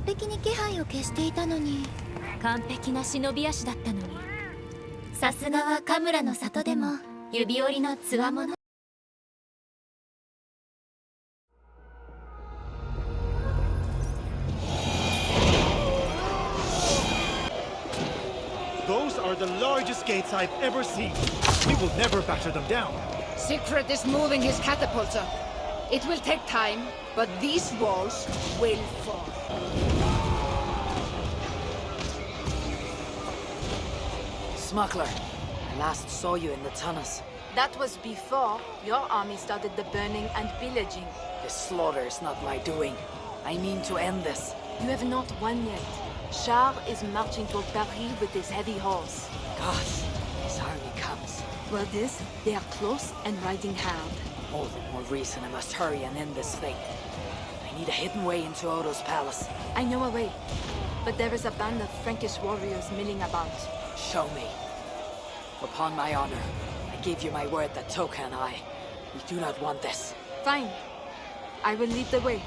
璧に気配を消していたのに。完璧な忍び足だったのに。さすがはカムラの里でも指折りの強者。Those are the largest gates I've ever seen. We will never batter them down. Siegfried is moving his catapulter. It will take time, but these walls will fall. Smuggler, I last saw you in the tunnels. That was before your army started the burning and pillaging. This slaughter is not my doing. I mean to end this. You have not won yet. Charles is marching toward Paris with his heavy horse. Gosh, his army comes. Well, they are close and riding hard. All the more reason I must hurry and end this thing. I need a hidden way into Odo's palace. I know a way, but there is a band of Frankish warriors milling about. Show me. Upon my honor, I give you my word that Toka and we do not want this. Fine. I will lead the way.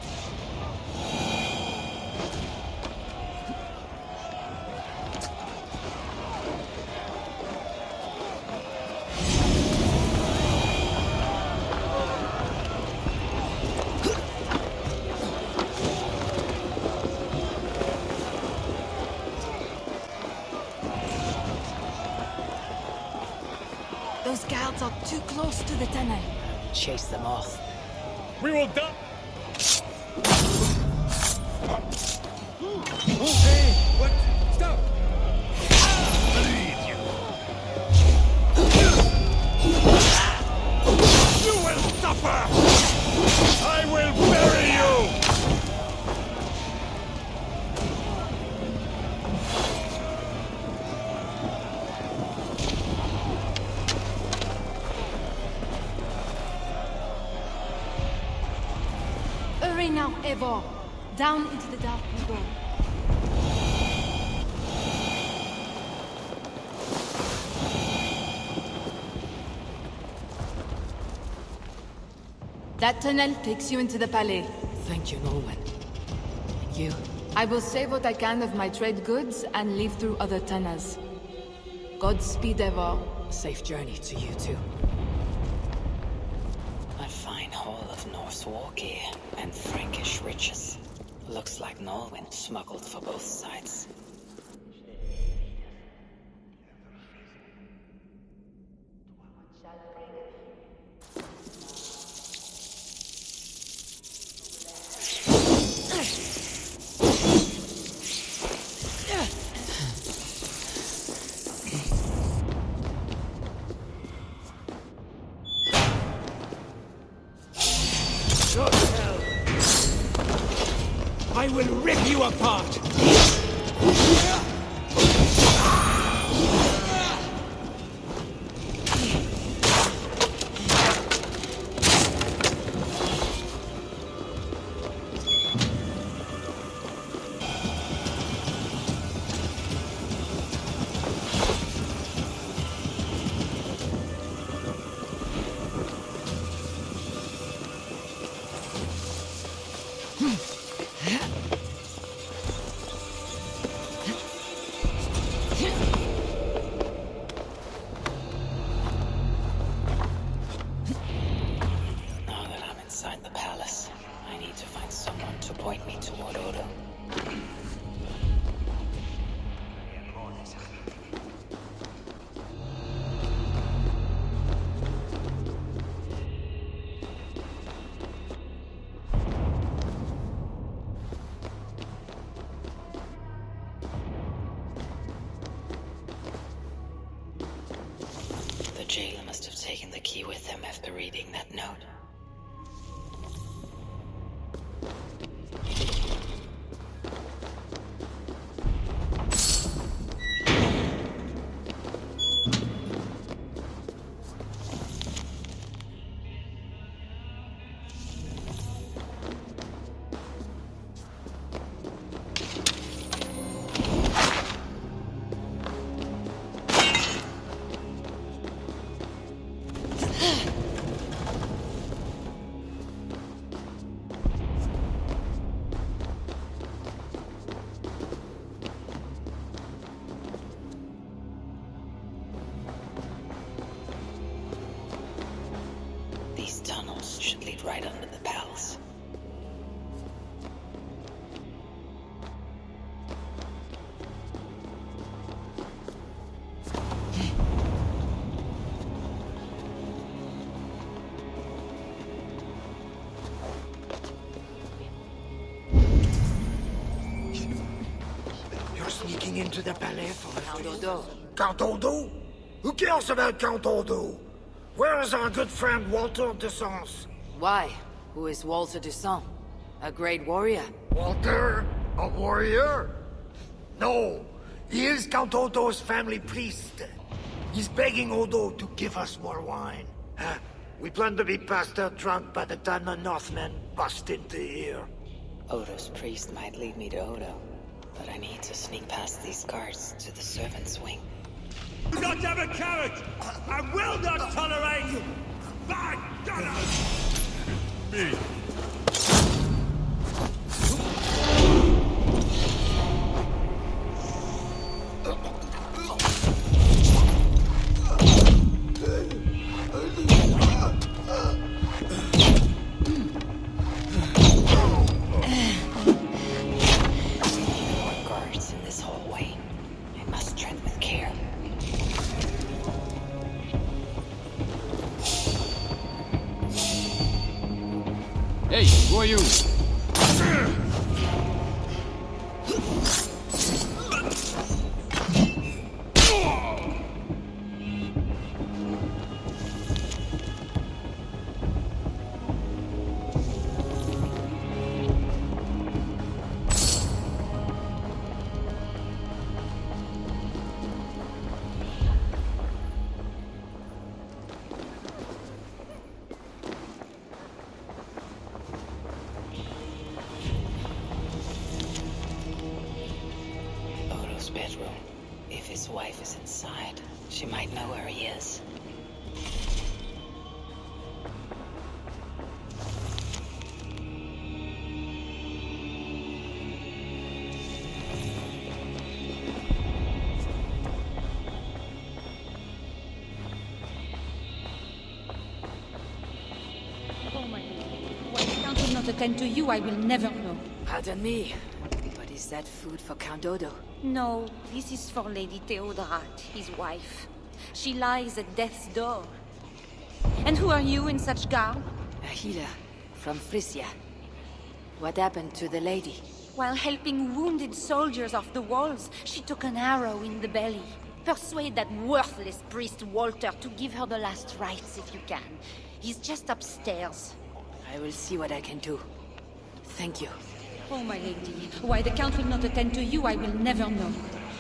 Those guards are too close to the tunnel. Chase them off. We will die. Hey, what? Stop! I lead you. You will suffer. I will bury you. Hurry now, Eivor. Down into the dark we go. That tunnel takes you into the palais. Thank you, Nolwenn. And you? I will save what I can of my trade goods and leave through other tunnels. Godspeed, Eivor. Safe journey to you too. A fine haul of Norse war gear and Frankish riches. Looks like Nolwenn smuggled for both sides. I will rip you apart! The jailer must have taken the key with him after reading that note. These tunnels should lead right under the palace. You're sneaking into the palais for Count Odo. Count Odo? Who cares about Count Odo? Where is our good friend Walter de Sens? Why? Who is Walter de Sens? A great warrior. Walter? A warrior? No. He is Count Odo's family priest. He's begging Odo to give us more wine. We plan to be passed out drunk by the time the Northmen bust into here. Odo's priest might lead me to Odo, but I need to sneak past these guards to the servants' wing. Do not have a carrot! I will not tolerate! By God! Me! Guards in this hallway. I must tread with care. Hey, who are you? Odo's bedroom. If his wife is inside, she might know where he is. Oh my lord. Why the Count will not attend to you, I will never know. Pardon me, but is that food for Count Odo? No, this is for Lady Theodorat, his wife. She lies at death's door. And who are you in such garb? A healer from Frisia. What happened to the lady? While helping wounded soldiers off the walls, she took an arrow in the belly. Persuade that worthless priest Walter to give her the last rites if you can. He's just upstairs. I will see what I can do. Thank you. Oh, my lady, why the Count will not attend to you, I will never know.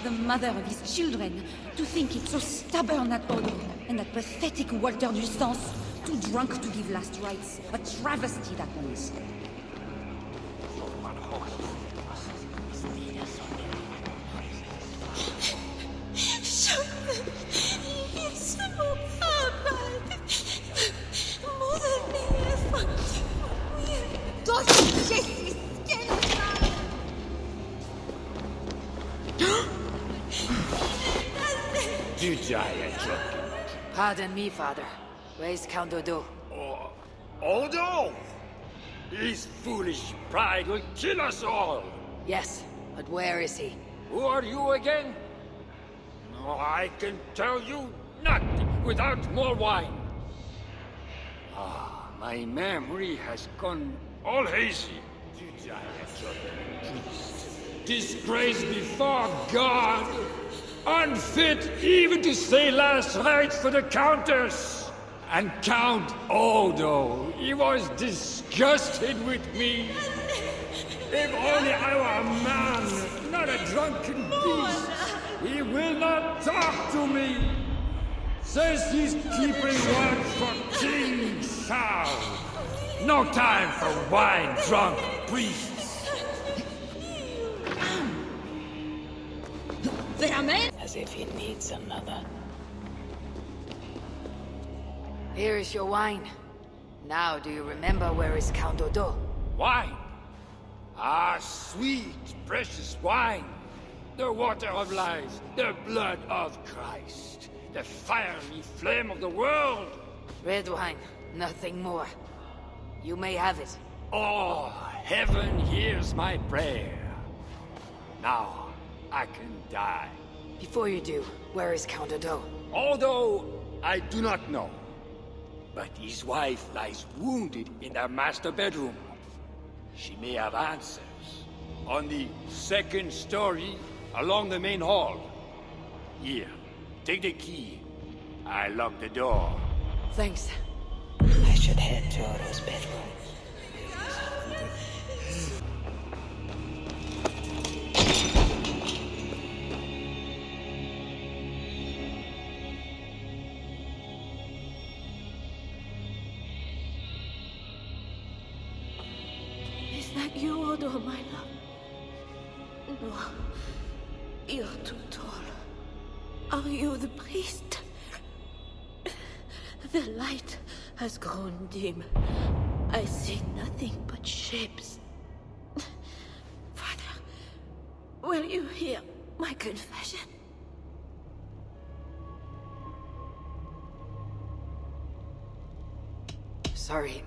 The mother of his children, to think it's so stubborn at Odo, and that pathetic Walter du Sens, too drunk to give last rites. A travesty, that was. You giant joke. Pardon me, father. Where's Count Odo? Odo? His foolish pride will kill us all. Yes, but where is he? Who are you again? No, I can tell you nothing without more wine. My memory has gone all hazy. You giant joke. Disgraced before God. Unfit even to say last rites for the Countess. And Count Odo, he was disgusted with me. If only I were a man, not a drunken beast. He will not talk to me. Says he's keeping watch for King Saul. No time for wine-drunk priests. As if he needs another. Here is your wine. Now, do you remember where is Count Odo? Wine? Ah, sweet, precious wine. The water of life, the blood of Christ, the fiery flame of the world. Red wine. Nothing more. You may have it. Oh, heaven hears my prayer. Now, I can die. Before you do, where is Count Odo? Although I do not know. But his wife lies wounded in their master bedroom. She may have answers. On the second story, along the main hall. Here, take the key. I locked the door. Thanks. I should head to Odo's bedroom. Is that you, Odo, my love? No. You're too tall. Are you the priest? The light has grown dim. I see nothing but shapes. Father, will you hear my confession? Sorry,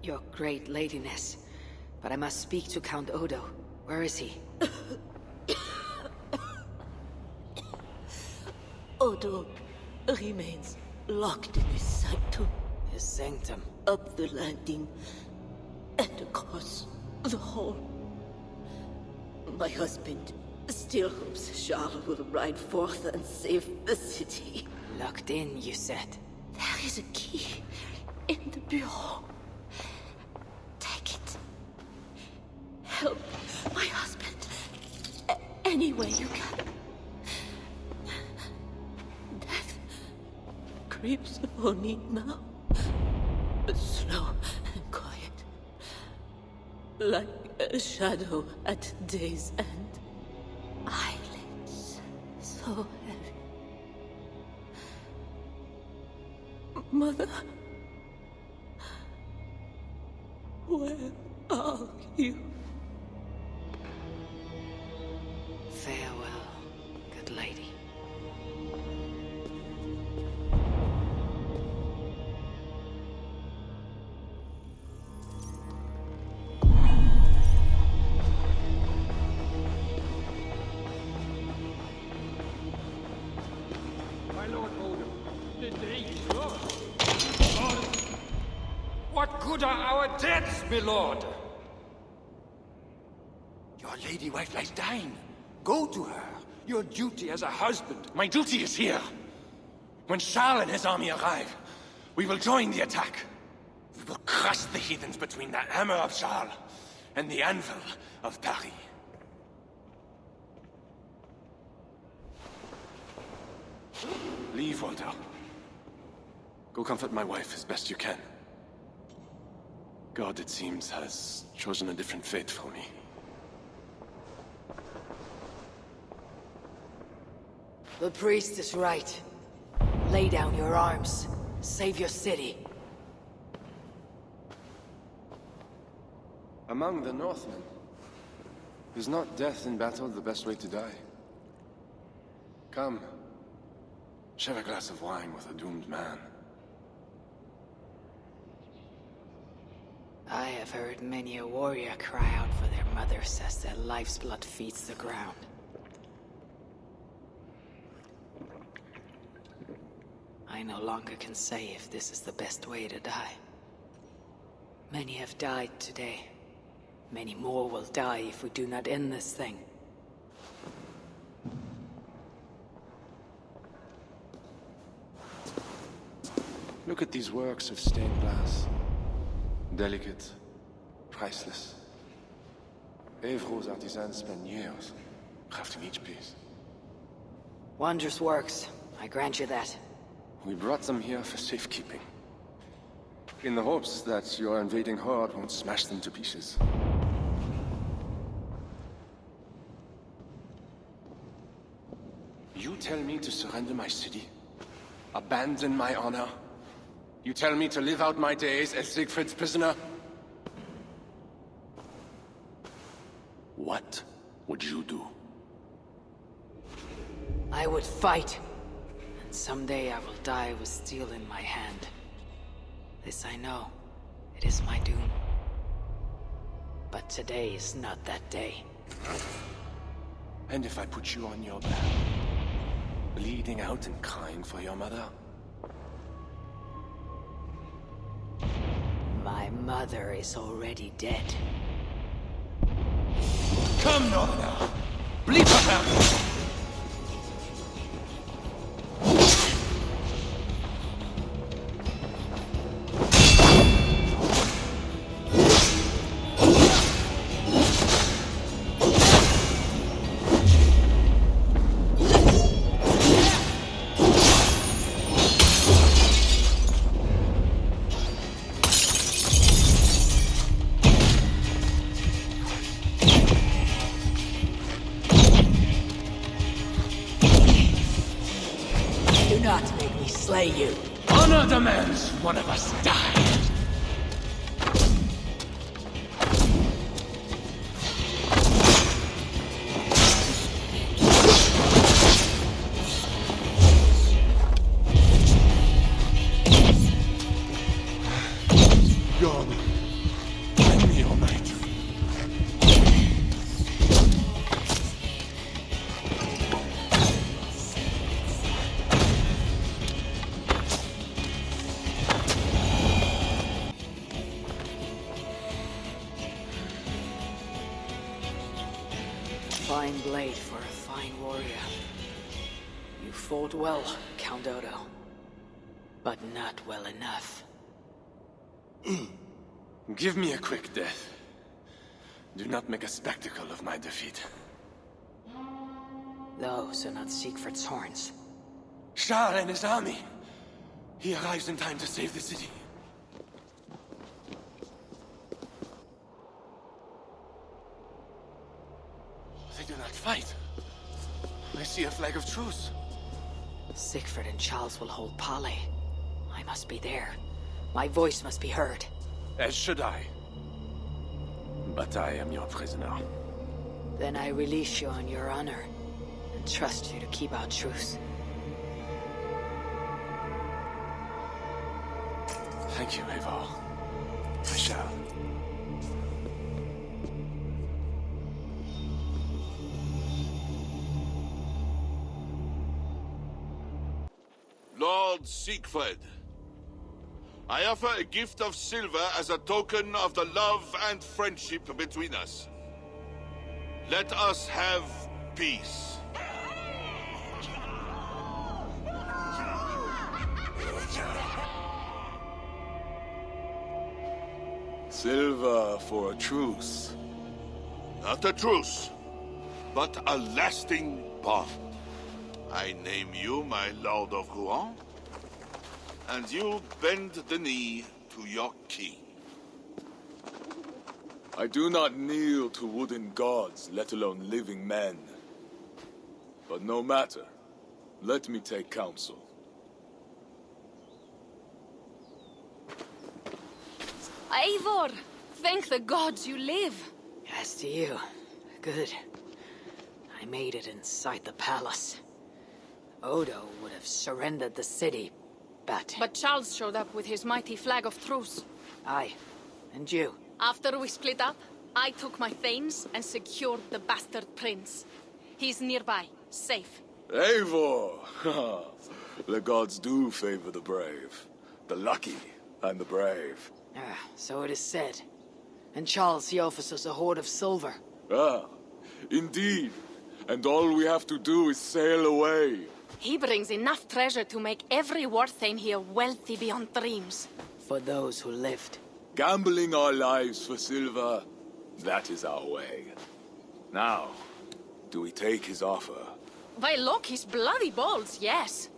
Your Great Ladiness, but I must speak to Count Odo. Where is he? Odo remains locked in his sanctum. His sanctum. Up the landing and across the hall. My husband still hopes Charles will ride forth and save the city. Locked in, you said. There is a key in the bureau. Take it. Help my husband any way you can. Death creeps upon me now. Slow and quiet. Like a shadow at day's end. Eyelids so heavy. Mother, where are you? Farewell, good lady. My Lord Odo, the day is lost. What good are our deaths, my lord? Your lady wife lies dying. Go to her. Your duty as a husband. My duty is here. When Charles and his army arrive, we will join the attack. We will crush the heathens between the hammer of Charles and the anvil of Paris. Leave, Odo. Go comfort my wife as best you can. God, it seems, has chosen a different fate for me. The priest is right. Lay down your arms. Save your city. Among the Northmen, is not death in battle the best way to die? Come, share a glass of wine with a doomed man. I have heard many a warrior cry out for their mothers as their life's blood feeds the ground. I no longer can say if this is the best way to die. Many have died today. Many more will die if we do not end this thing. Look at these works of stained glass. Delicate, priceless. Eivro's artisans spend years crafting each piece. Wondrous works. I grant you that. We brought them here for safekeeping. In the hopes that your invading horde won't smash them to pieces. You tell me to surrender my city? Abandon my honor? You tell me to live out my days as Siegfried's prisoner? What would you do? I would fight. And someday I will die with steel in my hand. This I know. It is my doom. But today is not that day. And if I put you on your back, bleeding out and crying for your mother? My mother is already dead. Come, Northerner! Bleed her out! Slay you. Honor demands one of us die. God, bring me your might. Fine blade for a fine warrior. You fought well, Count Odo. But not well enough. Give me a quick death. Do not make a spectacle of my defeat. Those are not Siegfried's horns. Shar and his army. He arrives in time to save the city. They do not fight. I see a flag of truce. Siegfried and Charles will hold parley. I must be there. My voice must be heard. As should I. But I am your prisoner. Then I release you on your honor, and trust you to keep our truce. Thank you, Eivor. I shall. Lord Siegfried, I offer a gift of silver as a token of the love and friendship between us. Let us have peace. Silver for a truce. Not a truce, but a lasting bond. I name you my Lord of Rouen, and you bend the knee to your king. I do not kneel to wooden gods, let alone living men. But no matter. Let me take counsel. Eivor! Thank the gods you live! As to you, good. I made it inside the palace. Odo would have surrendered the city, but... But Charles showed up with his mighty flag of truce. Aye, and you? After we split up, I took my thanes and secured the bastard prince. He's nearby, safe. Eivor! The gods do favor the brave. The lucky and the brave. So it is said. And Charles, he offers us a hoard of silver. Ah, indeed. And all we have to do is sail away. He brings enough treasure to make every war thane here wealthy beyond dreams. For those who lived. Gambling our lives for silver, that is our way. Now, do we take his offer? By Loki's bloody balls, yes.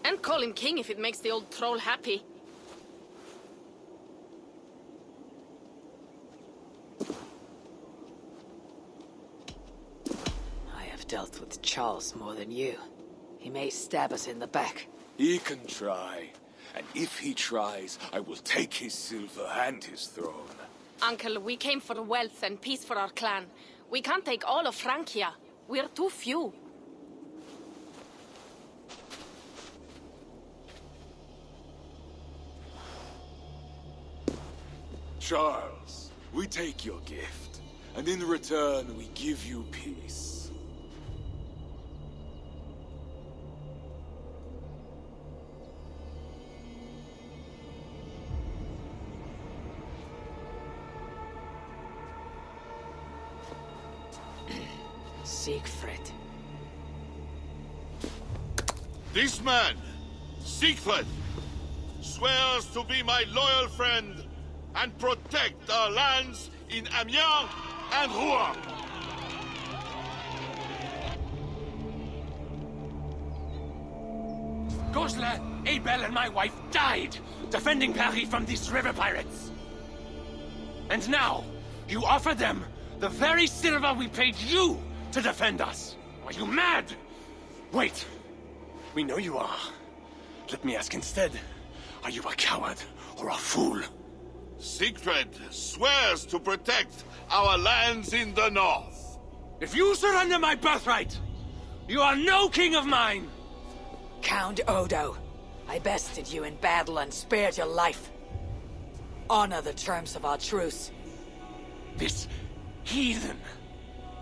And call him king if it makes the old troll happy. I have dealt with Charles more than you. He may stab us in the back. He can try. And if he tries, I will take his silver and his throne. Uncle, we came for wealth and peace for our clan. We can't take all of Francia. We're too few. Charles, we take your gift, and in return we give you peace. Siegfried. This man, Siegfried, swears to be my loyal friend and protect our lands in Amiens and Rouen. Goslar, Abel, and my wife died defending Paris from these river pirates. And now, you offer them the very silver we paid you to defend us. Are you mad? Wait. We know you are. Let me ask instead. Are you a coward or a fool? Siegfried swears to protect our lands in the north. If you surrender my birthright, you are no king of mine! Count Odo, I bested you in battle and spared your life. Honor the terms of our truce. This heathen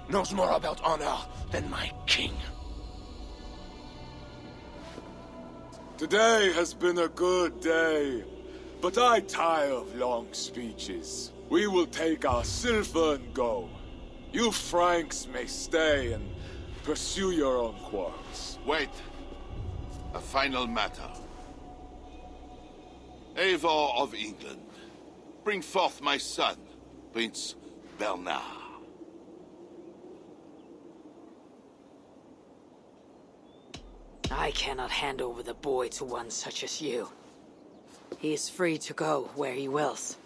knows more about honor than my king. Today has been a good day, but I tire of long speeches. We will take our silver and go. You Franks may stay and pursue your own quarrels. Wait. A final matter. Eivor of England, bring forth my son, Prince Bernard. I cannot hand over the boy to one such as you. He is free to go where he wills.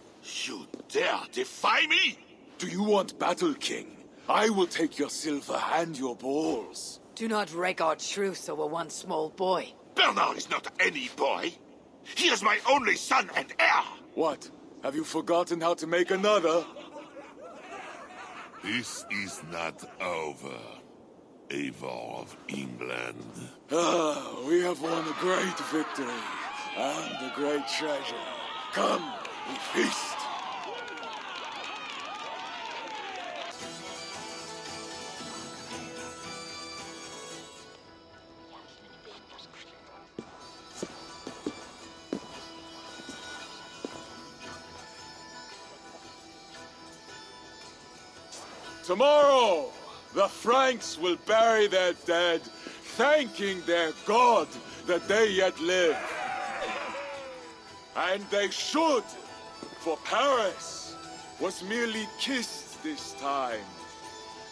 You dare defy me? Do you want battle, King? I will take your silver and your balls. Do not wreck our truce over one small boy. Bernard is not any boy. He is my only son and heir. What? Have you forgotten how to make another? This is not over, Eivor of England. Ah, we have won a great victory and a great treasure. Come, we feast. Tomorrow, the Franks will bury their dead, thanking their god that they yet live. And they should, for Paris was merely kissed this time.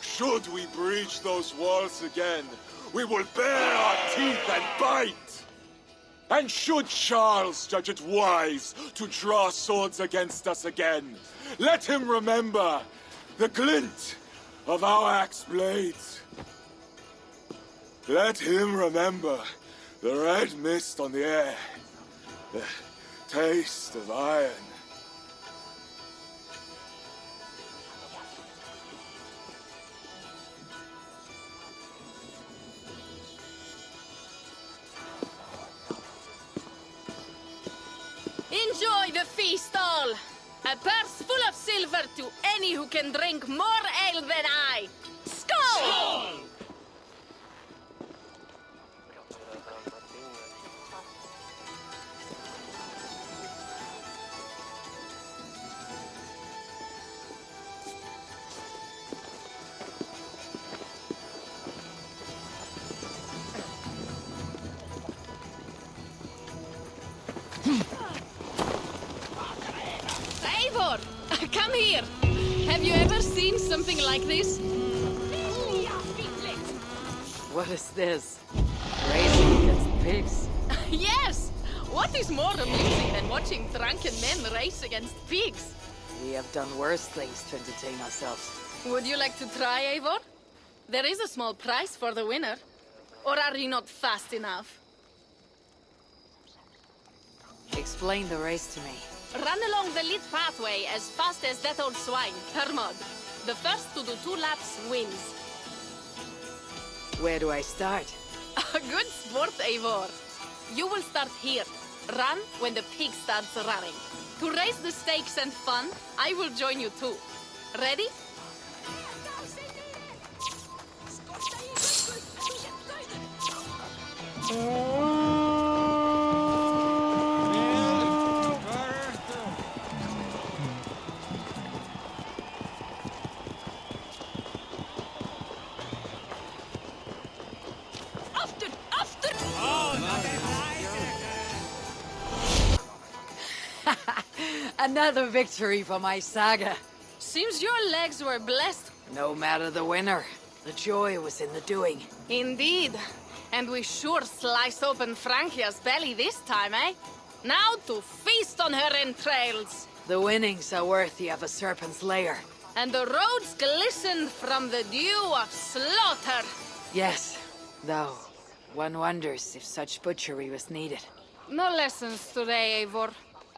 Should we breach those walls again, we will bare our teeth and bite. And should Charles judge it wise to draw swords against us again, let him remember the glint of our axe blades. Let him remember the red mist on the air, the taste of iron. Enjoy the feast all! A purse full of silver to any who can drink more ale than I! Skål! Eivor! Come here! Have you ever seen something like this? What is this? Racing against pigs? Yes! What is more amusing than watching drunken men race against pigs? We have done worse things to entertain ourselves. Would you like to try, Eivor? There is a small prize for the winner. Or are you not fast enough? Explain the race to me. Run along the lit pathway as fast as that old swine, Hermod. The first to do 2 laps wins. Where do I start? A good sport, Eivor. You will start here. Run when the pig starts running. To raise the stakes and fun, I will join you too. Ready? Another victory for my saga. Seems your legs were blessed. No matter the winner, the joy was in the doing. Indeed. And we sure slice open Francia's belly this time, eh? Now to feast on her entrails. The winnings are worthy of a serpent's lair. And the roads glistened from the dew of slaughter. Yes, though one wonders if such butchery was needed. No lessons today, Eivor.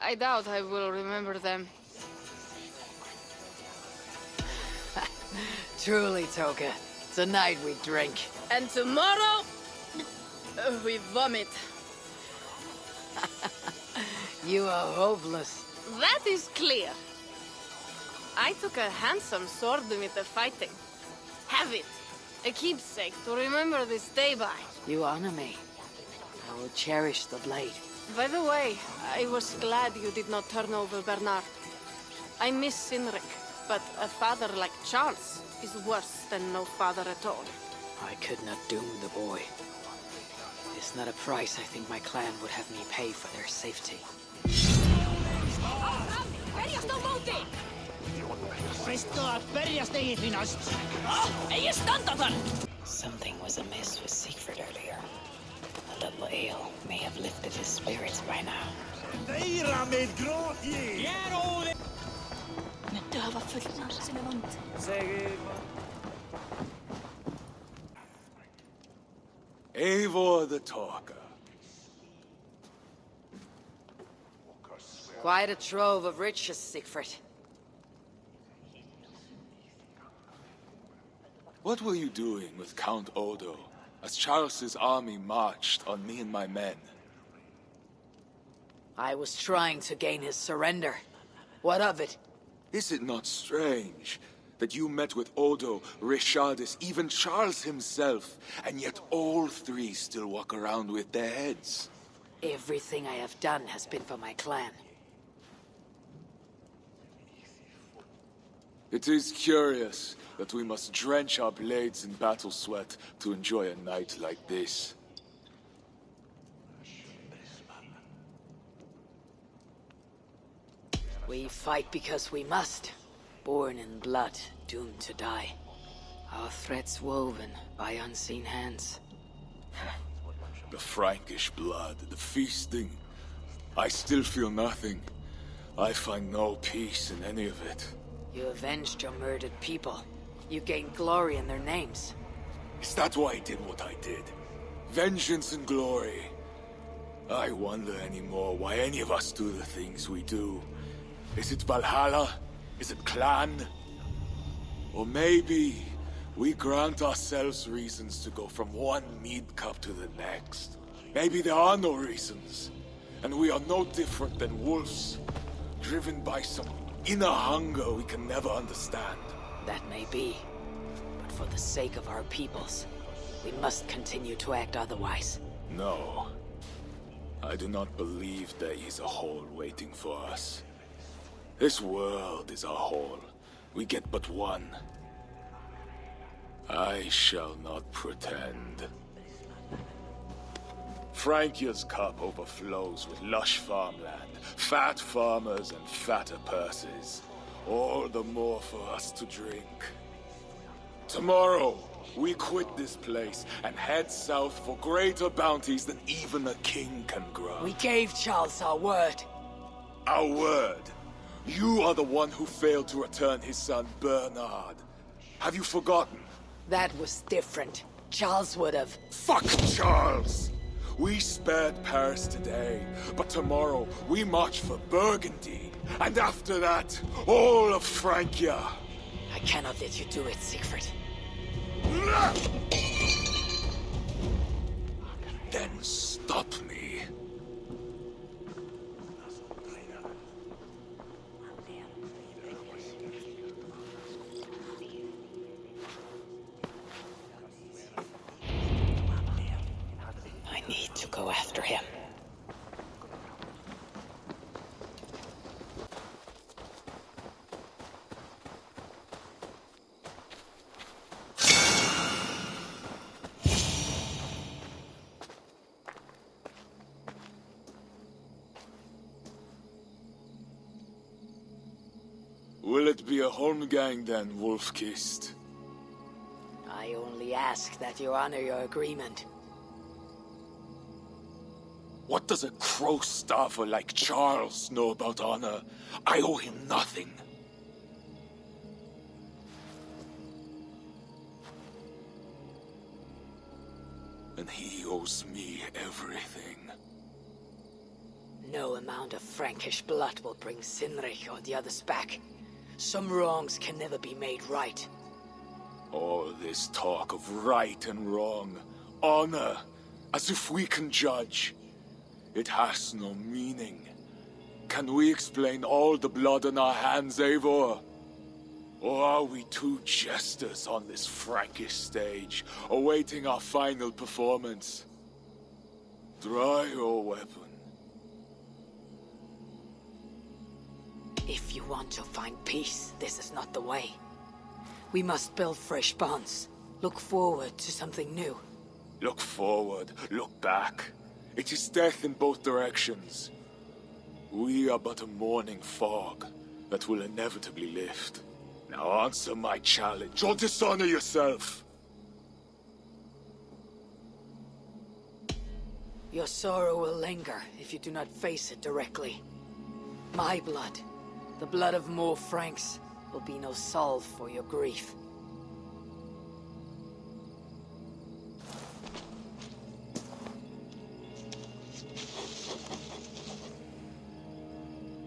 I doubt I will remember them. Truly, Toka. Tonight we drink. And tomorrow, we vomit. You are hopeless. That is clear. I took a handsome sword with the fighting. Have it. A keepsake to remember this day by. You honor me. I will cherish the blade. By the way, I was glad you did not turn over Bernard. I miss Sinric, but a father like Charles is worse than no father at all. I could not doom the boy. It's not a price I think my clan would have me pay for their safety. Something was amiss with Siegfried earlier. A little ale may have lifted his spirits by now. Eivor the Talker. Quite a trove of riches, Siegfried. What were you doing with Count Odo as Charles's army marched on me and my men? I was trying to gain his surrender. What of it? Is it not strange that you met with Odo, Richardis, even Charles himself, and yet all three still walk around with their heads? Everything I have done has been for my clan. It is curious that we must drench our blades in battle sweat to enjoy a night like this. We fight because we must. Born in blood, doomed to die. Our threats woven by unseen hands. The Frankish blood, the feasting. I still feel nothing. I find no peace in any of it. You avenged your murdered people. You gained glory in their names. Is that why I did what I did? Vengeance and glory. I wonder anymore why any of us do the things we do. Is it Valhalla? Is it clan? Or maybe we grant ourselves reasons to go from one mead cup to the next. Maybe there are no reasons, and we are no different than wolves, driven by some inner hunger we can never understand. That may be, but for the sake of our peoples, we must continue to act otherwise. No. I do not believe there is a hole waiting for us. This world is a hole. We get but one. I shall not pretend. Francia's cup overflows with lush farmland, fat farmers and fatter purses. All the more for us to drink. Tomorrow, we quit this place and head south for greater bounties than even a king can grant. We gave Charles our word. Our word? You are the one who failed to return his son, Bernard. Have you forgotten? That was different. Charles would have... Fuck Charles! We spared Paris today, but tomorrow we march for Burgundy. And after that, all of Francia. I cannot let you do it, Siegfried. Then stop me. Will it be a Holmgang then, Wolf-Kissed? I only ask that you honor your agreement. What does a crow-staffer like Charles know about honor? I owe him nothing. And he owes me everything. No amount of Frankish blood will bring Sinrich or the others back. Some wrongs can never be made right. All this talk of right and wrong, honor, as if we can judge. It has no meaning. Can we explain all the blood on our hands, Eivor? Or are we two jesters on this Frankish stage, awaiting our final performance? Draw your weapon. If you want to find peace, this is not the way. We must build fresh bonds. Look forward to something new. Look forward, look back. It is death in both directions. We are but a morning fog that will inevitably lift. Now answer my challenge, or dishonor yourself. Your sorrow will linger if you do not face it directly. My blood, the blood of more Franks, will be no salve for your grief.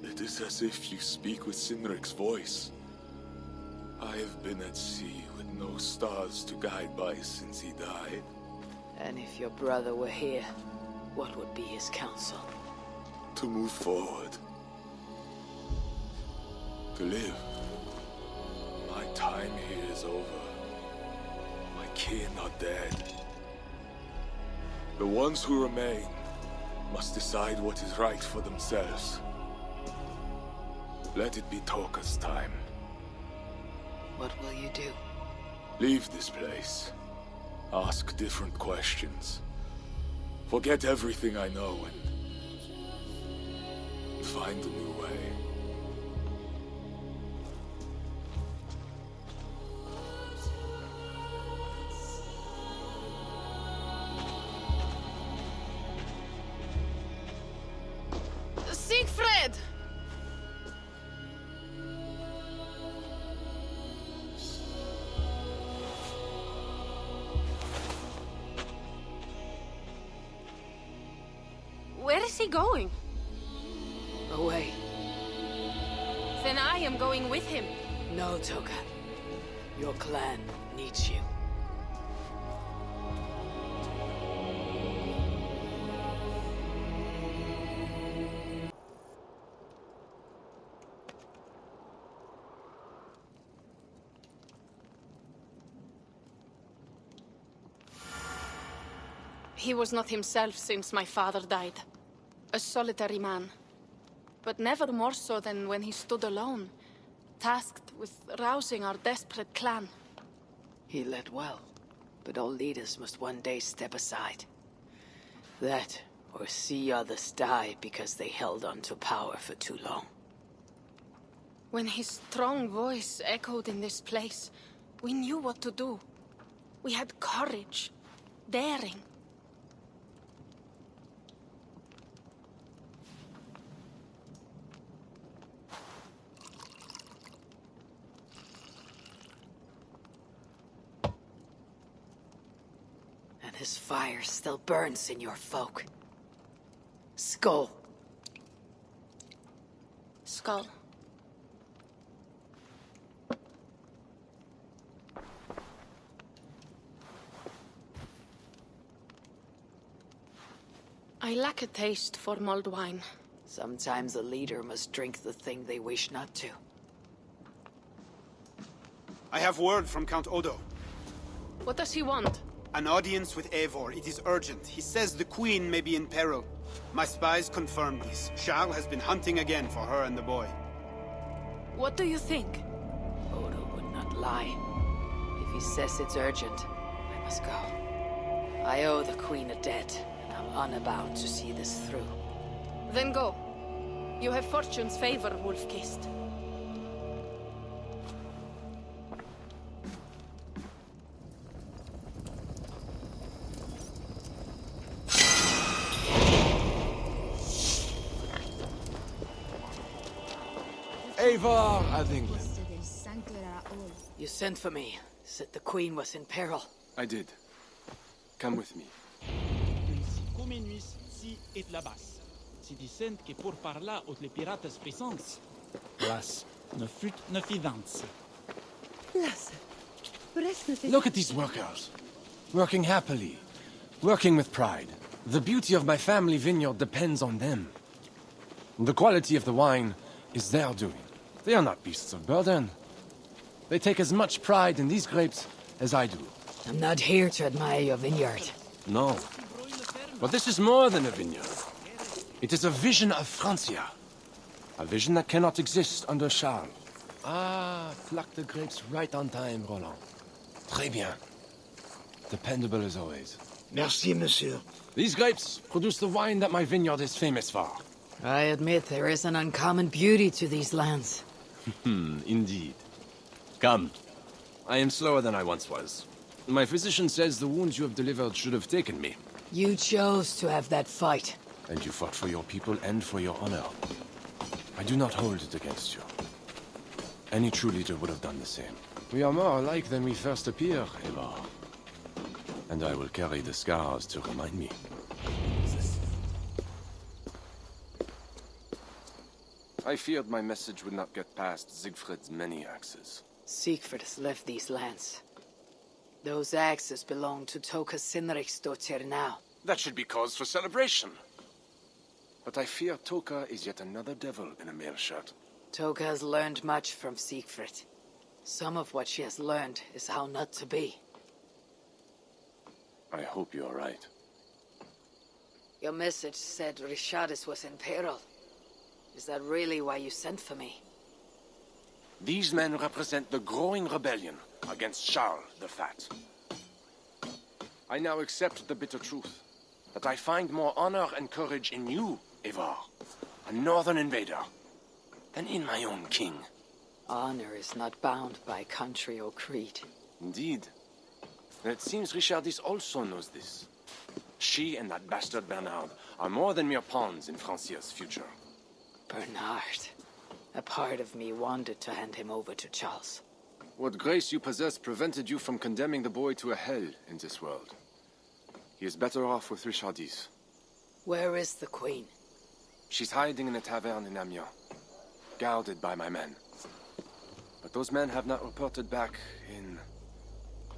It is as if you speak with Sinric's voice. I have been at sea with no stars to guide by since he died. And if your brother were here, what would be his counsel? To move forward. To live. My time here is over. My kin are dead. The ones who remain must decide what is right for themselves. Let it be Toka's time. What will you do? Leave this place. Ask different questions. Forget everything I know and find a new way. Siegfried! Where is he going? Away. Then I am going with him. No, Toka. Your clan needs you. He was not himself since my father died. A solitary man. But never more so than when he stood alone, tasked with rousing our desperate clan. He led well, but all leaders must one day step aside. That, or see others die because they held on to power for too long. When his strong voice echoed in this place, we knew what to do. We had courage, daring. His fire still burns in your folk. Skull. Skull. I lack a taste for mulled wine. Sometimes a leader must drink the thing they wish not to. I have word from Count Odo. What does he want? An audience with Eivor. It is urgent. He says the Queen may be in peril. My spies confirm this. Charles has been hunting again for her and the boy. What do you think? Odo would not lie. If he says it's urgent, I must go. I owe the Queen a debt, and I'm unbound to see this through. Then go. You have fortune's favor, Wolf-Kissed. Eivor of England. You sent for me, said the Queen was in peril. I did. Come with me. Look at these workers. Working happily. Working with pride. The beauty of my family vineyard depends on them. The quality of the wine is their doing. They are not beasts of burden. They take as much pride in these grapes as I do. I'm not here to admire your vineyard. No. But this is more than a vineyard. It is a vision of Francia. A vision that cannot exist under Charles. Ah, pluck the grapes right on time, Roland. Très bien. Dependable as always. Merci, monsieur. These grapes produce the wine that my vineyard is famous for. I admit there is an uncommon beauty to these lands. Indeed. Come. I am slower than I once was. My physician says the wounds you have delivered should have taken me. You chose to have that fight. And you fought for your people and for your honor. I do not hold it against you. Any true leader would have done the same. We are more alike than we first appear, Eivor. And I will carry the scars to remind me. I feared my message would not get past Siegfried's many axes. Siegfried has left these lands. Those axes belong to Toka Sinriksdottir now. That should be cause for celebration. But I fear Toka is yet another devil in a mail shirt. Toka has learned much from Siegfried. Some of what she has learned is how not to be. I hope you are right. Your message said Richardis was in peril. Is that really why you sent for me? These men represent the growing rebellion against Charles the Fat. I now accept the bitter truth that I find more honor and courage in you, Eivor, a northern invader, than in my own king. Honor is not bound by country or creed. Indeed. And it seems Richardis also knows this. She and that bastard Bernard are more than mere pawns in Francia's future. Bernard. A part of me wanted to hand him over to Charles. What grace you possess prevented you from condemning the boy to a hell in this world. He is better off with Richardis. Where is the Queen? She's hiding in a tavern in Amiens, guarded by my men. But those men have not reported back in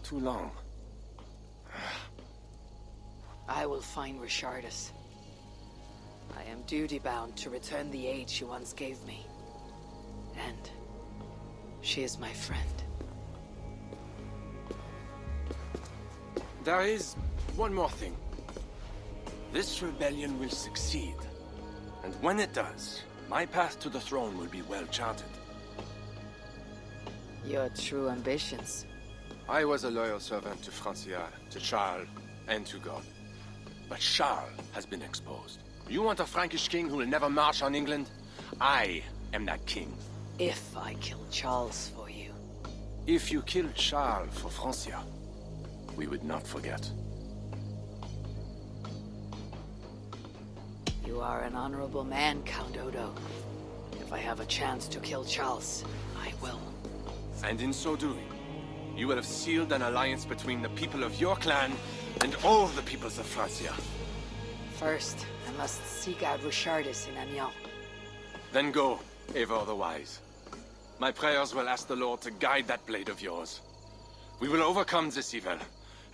too long. I will find Richardis. I am duty-bound to return the aid she once gave me. And she is my friend. There is one more thing. This rebellion will succeed. And when it does, my path to the throne will be well charted. Your true ambitions. I was a loyal servant to Francia, to Charles, and to God. But Charles has been exposed. You want a Frankish king who will never march on England? I am that king. If I kill Charles for you. If you killed Charles for Francia, we would not forget. You are an honorable man, Count Odo. If I have a chance to kill Charles, I will. And in so doing, you will have sealed an alliance between the people of your clan and all the peoples of Francia. First, I must seek out Richardis in Amiens. Then go, Eivor the Wise. My prayers will ask the Lord to guide that blade of yours. We will overcome this evil,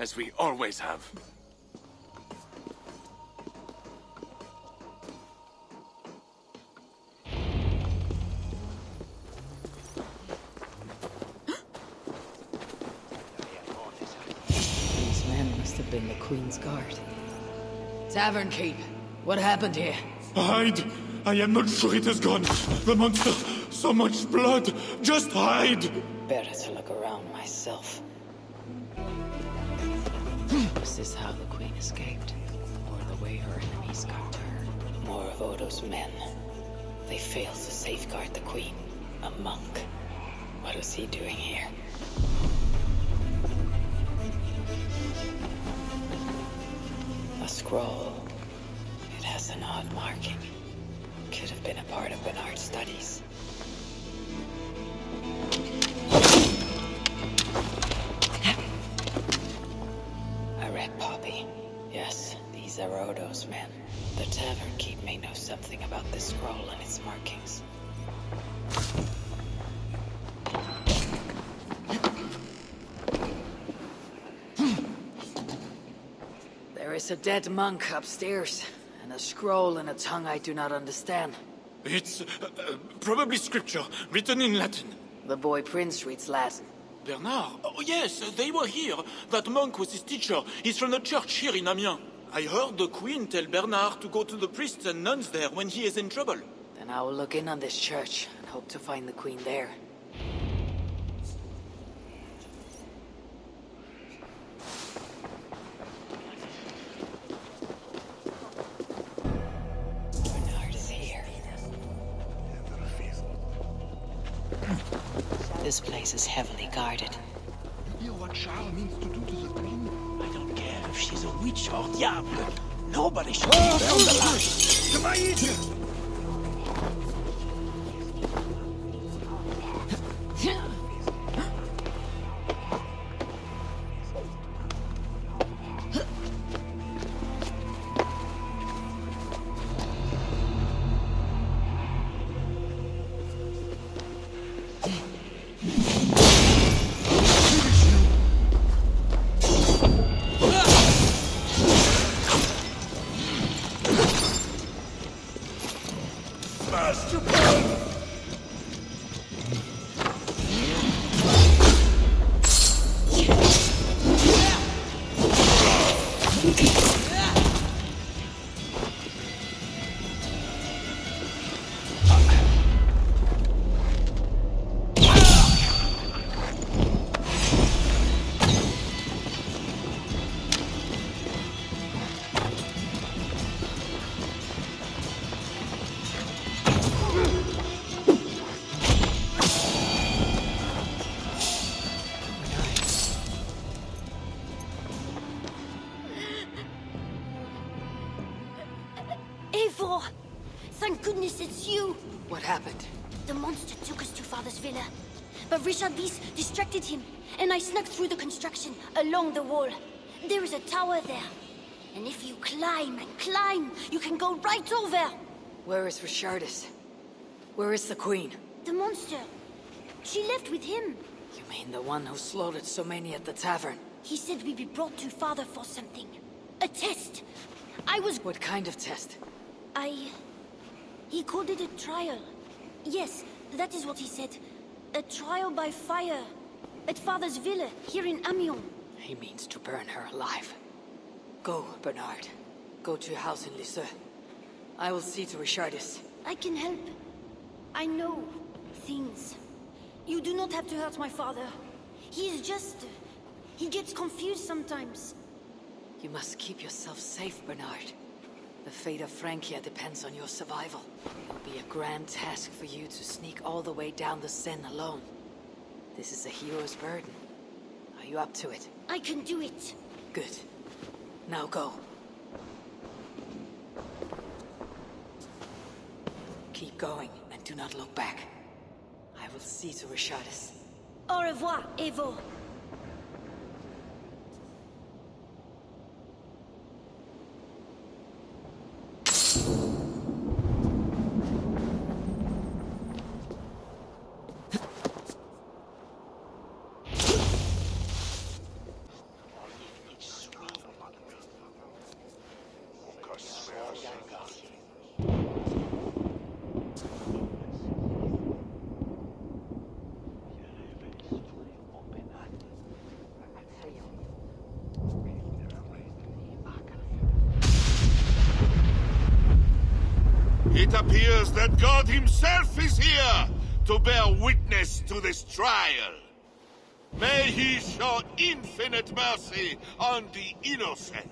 as we always have. These men must have been the Queen's guard. Tavern Keep, what happened here? Hide! I am not sure it has gone. The monster, so much blood. Just hide! Better to look around myself. Was this how the Queen escaped? Or the way her enemies got to her? More of Odo's men. They failed to safeguard the Queen. A monk. What was he doing here? A scroll. It has an odd marking. Could have been a part of Bernard's studies. about this scroll and its markings. There is a dead monk upstairs, and a scroll in a tongue I do not understand. It's probably scripture, written in Latin. The boy Prince reads Latin. Bernard? Oh yes, they were here. That monk was his teacher. He's from the church here in Amiens. I heard the queen tell Bernard to go to the priests and nuns there when he is in trouble. Then I will look in on this church and hope to find the queen there. Bernard is here. This place is heavily guarded. You hear what Charles means to do to the queen? I don't care if she's a witch or diable. Nobody should be on the line. Come on, Eivor! Thank goodness it's you! What happened? The monster took us to Father's villa. But Richard Beast distracted him, and I snuck through the construction, along the wall. There is a tower there. And if you climb and climb, you can go right over! Where is Richardus? Where is the queen? The monster. She left with him. You mean the one who slaughtered so many at the tavern? He said we'd be brought to Father for something. A test. What kind of test? He called it a trial. Yes, that is what he said. A trial by fire. At Father's villa, here in Amiens. He means to burn her alive. Go, Bernard. Go to your house in Lisieux. I will see to Richardus. I can help. I know things. You do not have to hurt my father. He is just... he gets confused sometimes. You must keep yourself safe, Bernard. The fate of Francia depends on your survival. It will be a grand task for you to sneak all the way down the Seine alone. This is a hero's burden. Are you up to it? I can do it. Good. Now go. Keep going and do not look back. I will see to Richardus. Au revoir, Eivor. It appears that God himself is here to bear witness to this trial. May he show infinite mercy on the innocent.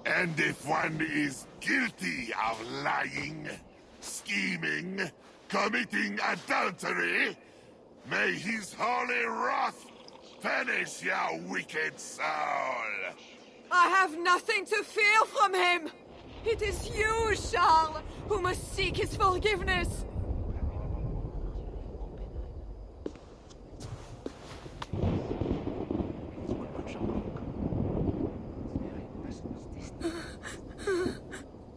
And if one is guilty of lying, scheming, committing adultery, may his holy wrath punish your wicked soul. I have nothing to fear from him! It is you, Charles, who must seek his forgiveness!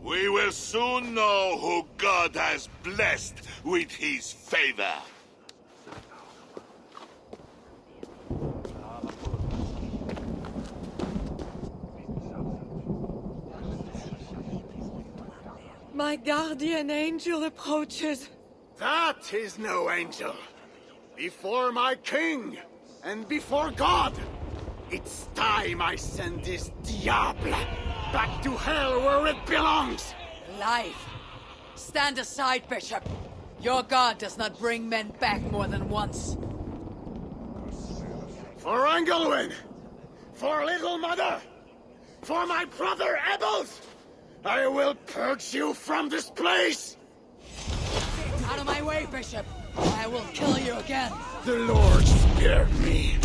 We will soon know who God has blessed with his favor. My guardian angel approaches. That is no angel. Before my king, and before God, it's time I send this diable back to hell where it belongs. Life. Stand aside, Bishop. Your god does not bring men back more than once. For Engelwin! For Little Mother! For my brother Ebels! I will purge you from this place! Out of my way, Bishop! I will kill you again! The Lord spared me.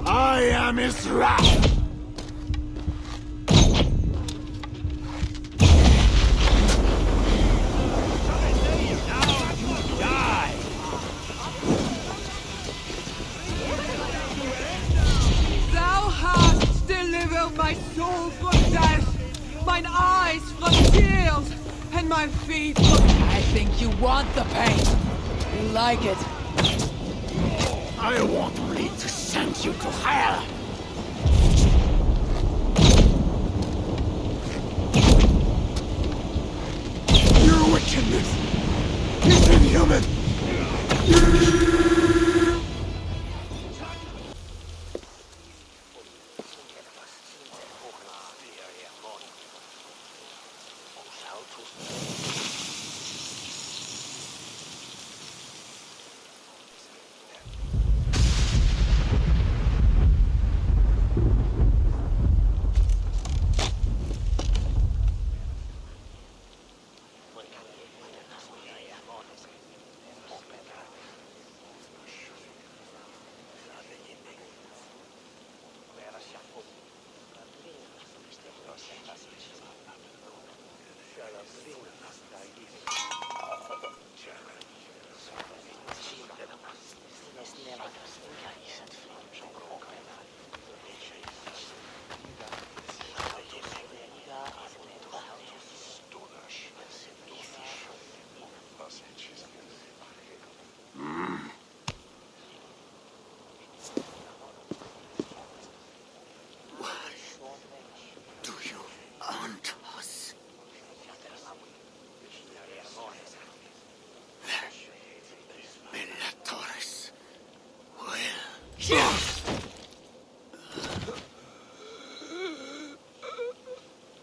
I am his wrath! Thou hast delivered my soul from death, mine eyes from tears, and my feet from... I think you want the pain. You like it. I want only to send you to hell! Your wickedness is inhuman!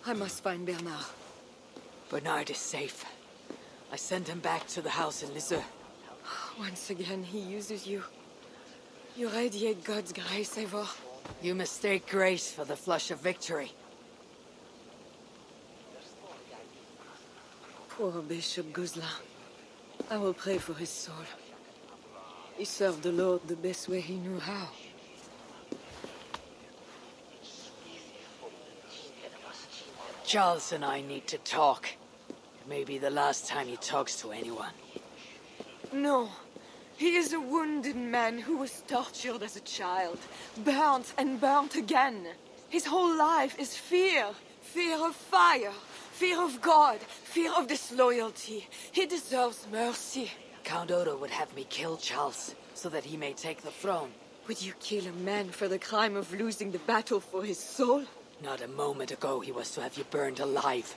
I must find Bernard. Bernard is safe. I sent him back to the house in Lisieux. Once again, he uses you. You radiate God's grace, Eivor. You mistake grace for the flush of victory. Poor Bishop Guzla. I will pray for his soul. He served the Lord the best way he knew how. Charles and I need to talk. It may be the last time he talks to anyone. No. He is a wounded man who was tortured as a child, burnt and burnt again. His whole life is fear. Fear of fire, fear of God, fear of disloyalty. He deserves mercy. Count Odo would have me kill Charles, so that he may take the throne. Would you kill a man for the crime of losing the battle for his soul? Not a moment ago he was to have you burned alive.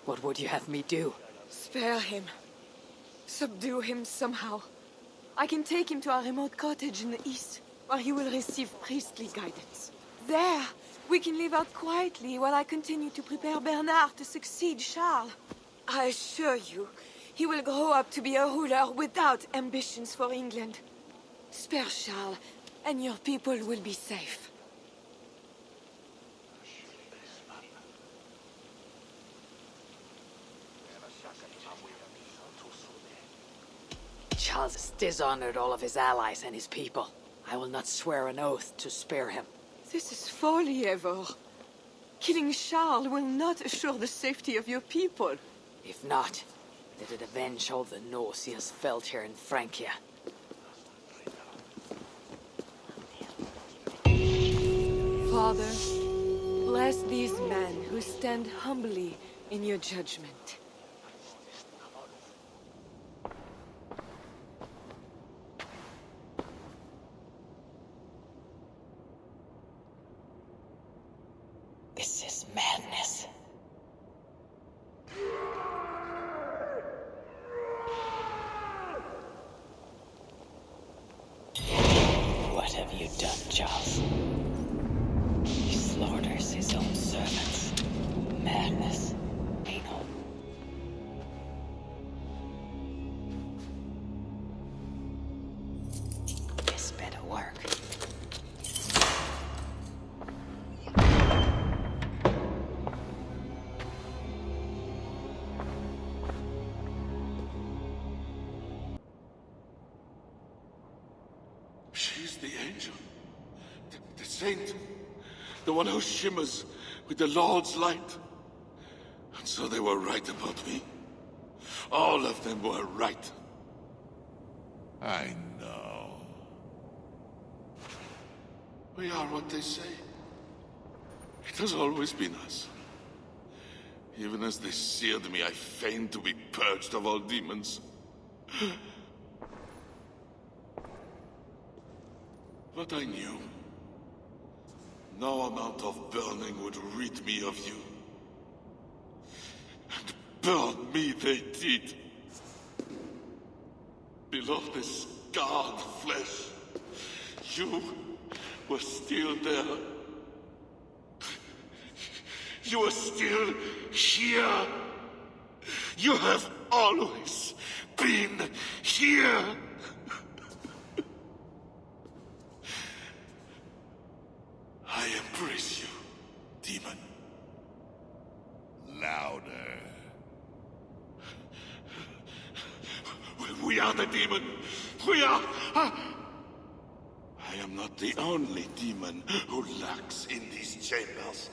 What would you have me do? Spare him. Subdue him somehow. I can take him to our remote cottage in the east, where he will receive priestly guidance. There, we can live out quietly while I continue to prepare Bernard to succeed Charles. I assure you, he will grow up to be a ruler without ambitions for England. Spare Charles, and your people will be safe. Charles has dishonored all of his allies and his people. I will not swear an oath to spare him. This is folly, Eivor. Killing Charles will not assure the safety of your people. If not, let it avenge all the Norse he has felt here in Francia. Father, bless these men who stand humbly in your judgment. This is madness. What have you done, Charles? He slaughters his own servants. Madness. Anal. This better work. She's the angel. The saint. The one who shimmers with the Lord's light. And so they were right about me. All of them were right. I know. We are what they say. It has always been us. Even as they seared me, I feigned to be purged of all demons. But I knew no amount of burning would rid me of you. And burn me they did. Below the scarred flesh, you were still there. You are still here. You have always been here. I embrace you, demon. Louder. We are the demon. We are. I am not the only demon who lurks in these chambers.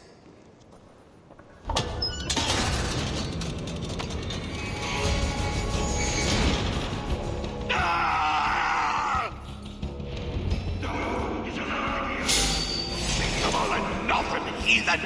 Come on, nothing, heathen!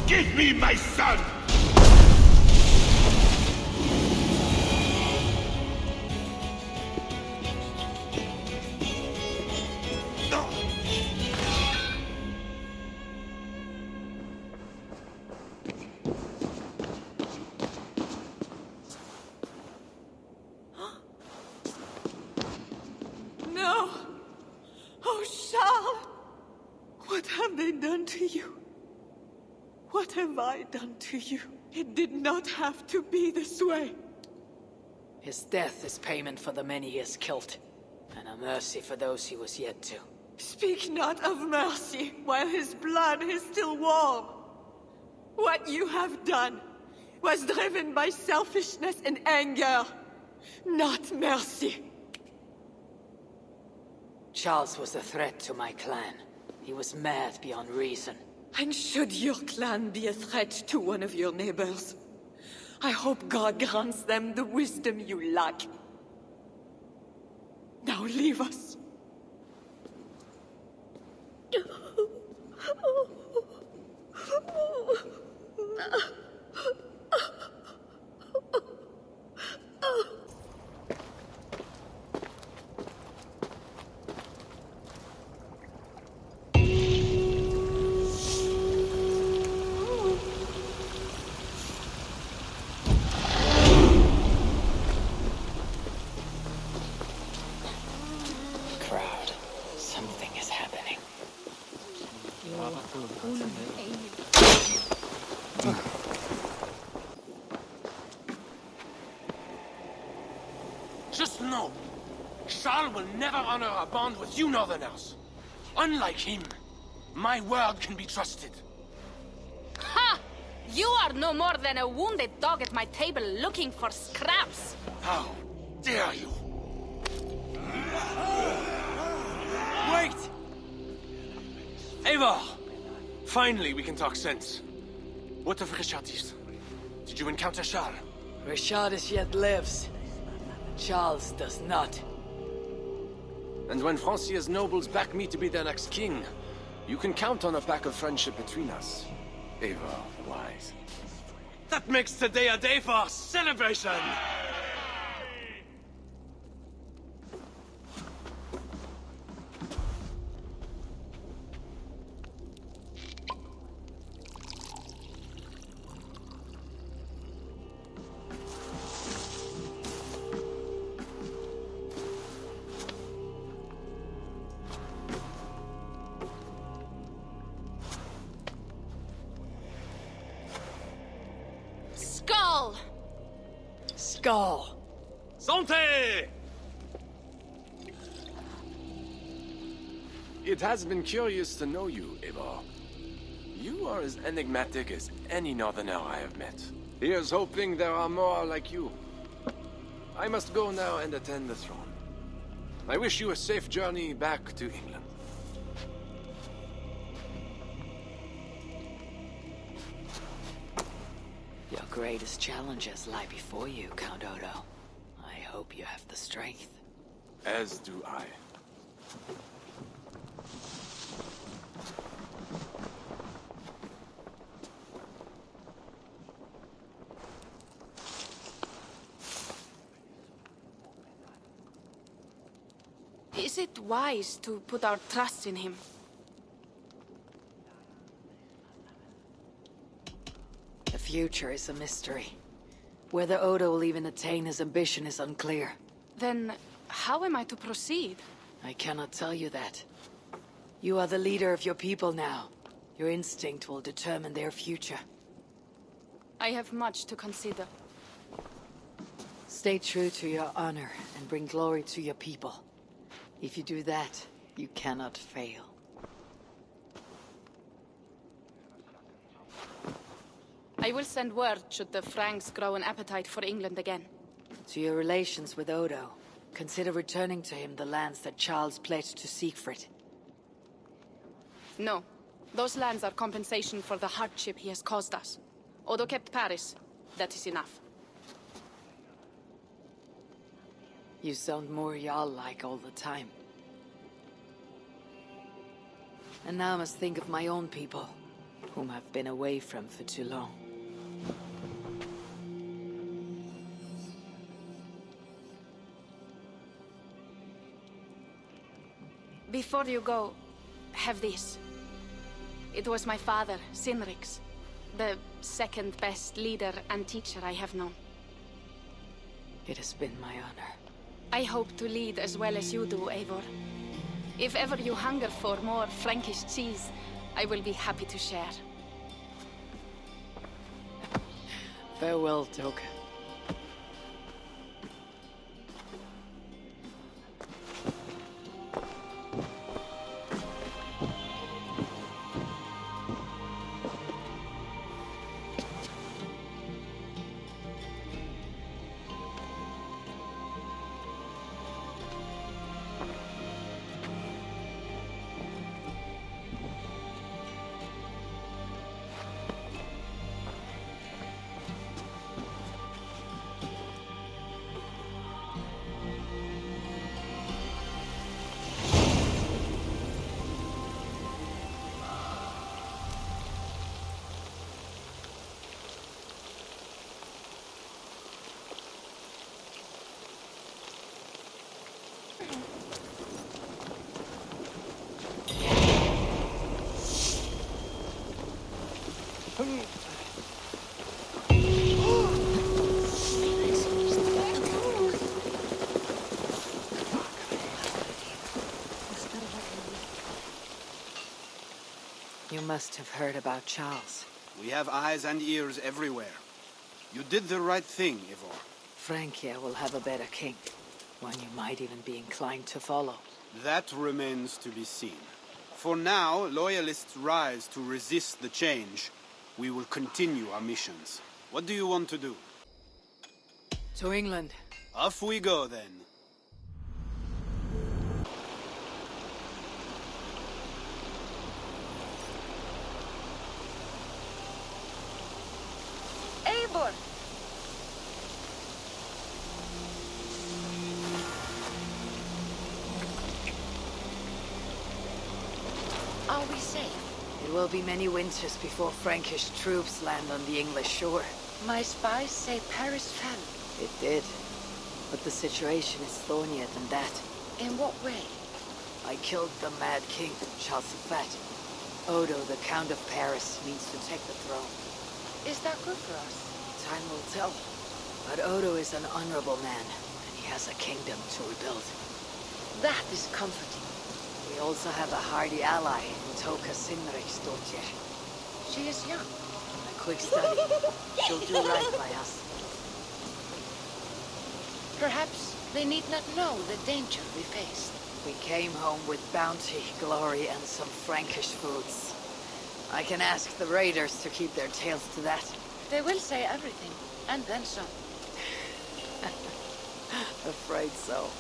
Give me my son! No! Oh, Charles! What have they done to you? What have I done to you? It did not have to be this way. His death is payment for the many he has killed, and a mercy for those he was yet to. Speak not of mercy while his blood is still warm. What you have done was driven by selfishness and anger, not mercy. Charles was a threat to my clan. He was mad beyond reason. And should your clan be a threat to one of your neighbors, I hope God grants them the wisdom you lack. Now leave us. Crowd, something is happening. Just know, Charles will never honor a bond with you Northerners. Unlike him, my word can be trusted. Ha! You are no more than a wounded dog at my table looking for scraps. How dare you? Wait! Eivor! Finally, we can talk sense. What of Richardis? Did you encounter Charles? Richardis yet lives. Charles does not. And when Francia's nobles back me to be their next king, you can count on a pact of friendship between us. Eivor, the wise. That makes today a day for celebration! Skull! Skull! Santé! It has been curious to know you, Eivor. You are as enigmatic as any Northerner I have met. Here's hoping there are more like you. I must go now and attend the throne. I wish you a safe journey back to England. Your greatest challenges lie before you, Count Odo. I hope you have the strength. As do I. Is it wise to put our trust in him? The future is a mystery. Whether Odo will even attain his ambition is unclear. Then, how am I to proceed? I cannot tell you that. You are the leader of your people now. Your instinct will determine their future. I have much to consider. Stay true to your honor and bring glory to your people. If you do that, you cannot fail. I will send word should the Franks grow an appetite for England again. To your relations with Odo, consider returning to him the lands that Charles pledged to Siegfried. No. Those lands are compensation for the hardship he has caused us. Odo kept Paris. That is enough. You sound more Jarl-like all the time. And now I must think of my own people, whom I've been away from for too long. Before you go, have this. It was my father, Sinrix, the second best leader and teacher I have known. It has been my honor. I hope to lead as well as you do, Eivor. If ever you hunger for more Frankish cheese, I will be happy to share. Farewell, Toka. You must have heard about Charles. We have eyes and ears everywhere. You did the right thing, Eivor. Francia will have a better king. One you might even be inclined to follow. That remains to be seen. For now, loyalists rise to resist the change. We will continue our missions. What do you want to do? To England. Off we go, then. Eivor! Are we safe? It will be many winters before Frankish troops land on the English shore. My spies say Paris fell. It did. But the situation is thornier than that. In what way? I killed the Mad King, Charles the Fat. Odo, the Count of Paris, means to take the throne. Is that good for us? Time will tell. But Odo is an honorable man, and he has a kingdom to rebuild. That is comforting. We also have a hardy ally in Toka Sinriksdottir. She is young. A quick study. She'll do right by us. Perhaps they need not know the danger we faced. We came home with bounty, glory, and some Frankish foods. I can ask the raiders to keep their tails to that. They will say everything, and then some. Afraid so.